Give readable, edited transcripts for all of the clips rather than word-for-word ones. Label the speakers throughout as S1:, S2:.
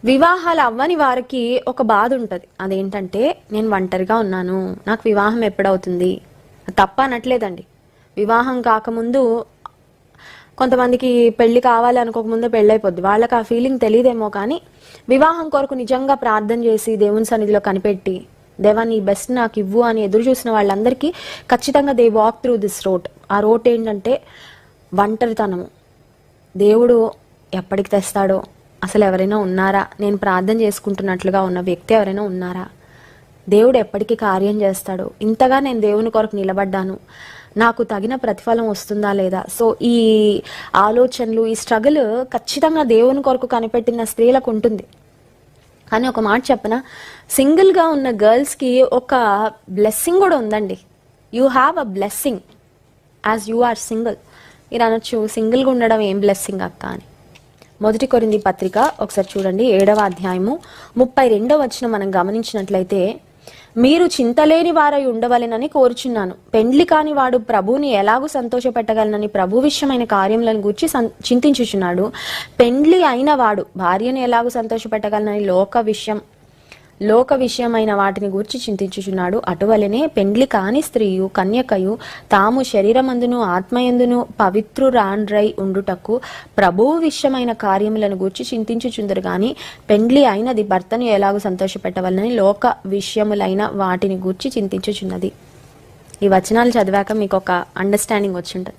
S1: వివాహాలు అవ్వని వారికి ఒక బాధ ఉంటుంది. అదేంటంటే, నేను ఒంటరిగా ఉన్నాను, నాకు వివాహం ఎప్పుడవుతుంది. తప్ప అనట్లేదండి. వివాహం కాకముందు కొంతమందికి పెళ్లి కావాలి అనుకోకముందే పెళ్ళైపోద్ది. వాళ్ళకి ఆ ఫీలింగ్ తెలియదేమో, కానీ వివాహం కొరకు నిజంగా ప్రార్థన చేసి దేవుని సన్నిధిలో కనిపెట్టి, దేవా నీ బెస్ట్ నాకు ఇవ్వు అని ఎదురు చూసిన వాళ్ళందరికీ ఖచ్చితంగా they walk through this road. ఆ రోడ్ ఏంటంటే ఒంటరితనము. దేవుడు ఎప్పటికి తెస్తాడో, అసలు ఎవరైనా ఉన్నారా, నేను ప్రార్థన చేసుకుంటున్నట్లుగా ఉన్న వ్యక్తి ఎవరైనా ఉన్నారా, దేవుడు ఎప్పటికీ కార్యం చేస్తాడు, ఇంతగా నేను దేవుని కొరకు నిలబడ్డాను, నాకు తగిన ప్రతిఫలం వస్తుందా లేదా. సో ఈ ఆలోచనలు, ఈ స్ట్రగుల్ ఖచ్చితంగా దేవుని కొరకు కనిపెట్టిన స్త్రీలకు ఉంటుంది. కానీ ఒక మాట చెప్పనా, సింగిల్గా ఉన్న గర్ల్స్కి ఒక బ్లెస్సింగ్ కూడా ఉందండి. You have a blessing as you are single. మీరు అనొచ్చు, సింగిల్గా ఉండడం ఏం బ్లెస్సింగ్ అక్క అని. 1 కొరింథీ పత్రిక ఒకసారి చూడండి, 7వ అధ్యాయము 32వ వచనం మనం గమనించినట్లయితే, మీరు చింతలేని వారై ఉండవలెనని కోరుచున్నాను. పెండ్లి కాని వాడు ప్రభువుని ఎలాగూ సంతోషపెట్టగలనని ప్రభు విషయమైన కార్యములను గూర్చి చింతించుచున్నాడు. పెండ్లి అయిన వాడు భార్యను ఎలాగూ సంతోషపెట్టగలనని లోక విషయమైన వాటిని గూర్చి చింతించుచున్నాడు. అటువలనే పెండ్లి కాని స్త్రీయు కన్యకయు తాము శరీరమందును ఆత్మయందును పవిత్రురాండ్రై ఉండుటకు ప్రభువు విషయమైన కార్యములను గూర్చి చింతించుచుందరు గాని పెండ్లి అయినది భర్తను ఎలాగూ సంతోషపెట్టవలనని లోక విషయములైన వాటిని గూర్చి చింతించుచున్నది. ఈ వచనాలు చదివాక మీకు ఒక అండర్స్టాండింగ్ వచ్చి ఉంటుంది.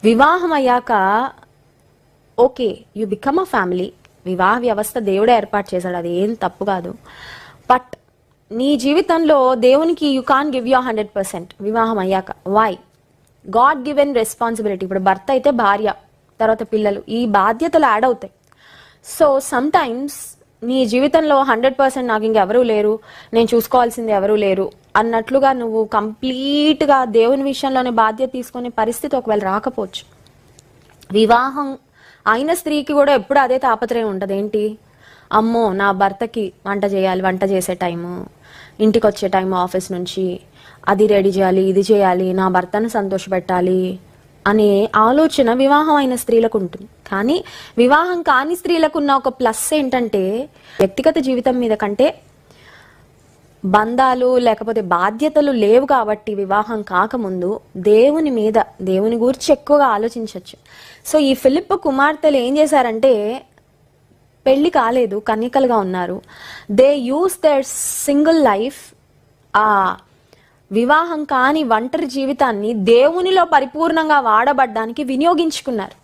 S1: వివాహం అయ్యాక okay, you become a family. వివాహ వ్యవస్థ దేవుడే ఏర్పాటు చేశాడు, అది ఏం తప్పు కాదు. బట్ నీ జీవితంలో దేవునికి యూ కాన్ గివ్ యూ 100% వివాహం అయ్యాక. వై? God given responsibility. ఇప్పుడు భర్త అయితే భార్య, తర్వాత పిల్లలు, ఈ బాధ్యతలు యాడ్ అవుతాయి. సో సమ్ టైమ్స్ నీ జీవితంలో 100% నాకు ఇంకెవరూ లేరు, నేను చూసుకోవాల్సింది ఎవరూ లేరు అన్నట్లుగా నువ్వు కంప్లీట్గా దేవుని విషయంలోనే బాధ్యత తీసుకునే పరిస్థితి ఒకవేళ రాకపోవచ్చు. వివాహం అయిన స్త్రీకి కూడా ఎప్పుడు అదే తాపత్రయం ఉంటుంది. ఏంటి, అమ్మో నా భర్తకి వంట చేయాలి, వంట చేసే టైము, ఇంటికి వచ్చే టైం ఆఫీస్ నుంచి, అది రెడీ చేయాలి, ఇది చేయాలి, నా భర్తను సంతోషపెట్టాలి అనే ఆలోచన వివాహం అయిన స్త్రీలకు ఉంటుంది. కానీ వివాహం కాని స్త్రీలకు ఉన్న ఒక ప్లస్ ఏంటంటే, వ్యక్తిగత జీవితం మీద కంటే బంధాలు లేకపోతే బాధ్యతలు లేవు కాబట్టి వివాహం కాకముందు దేవుని మీద, దేవుని గురించి ఎక్కువగా ఆలోచించవచ్చు. సో ఈ ఫిలిప్ కుమార్తెలు ఏం చేశారంటే, పెళ్లి కాలేదు, కన్యకలుగా ఉన్నారు. They use their single life, ఆ వివాహం కాని ఒంటరి జీవితాన్ని దేవునిలో పరిపూర్ణంగా వాడబడ్డానికి వినియోగించుకున్నారు.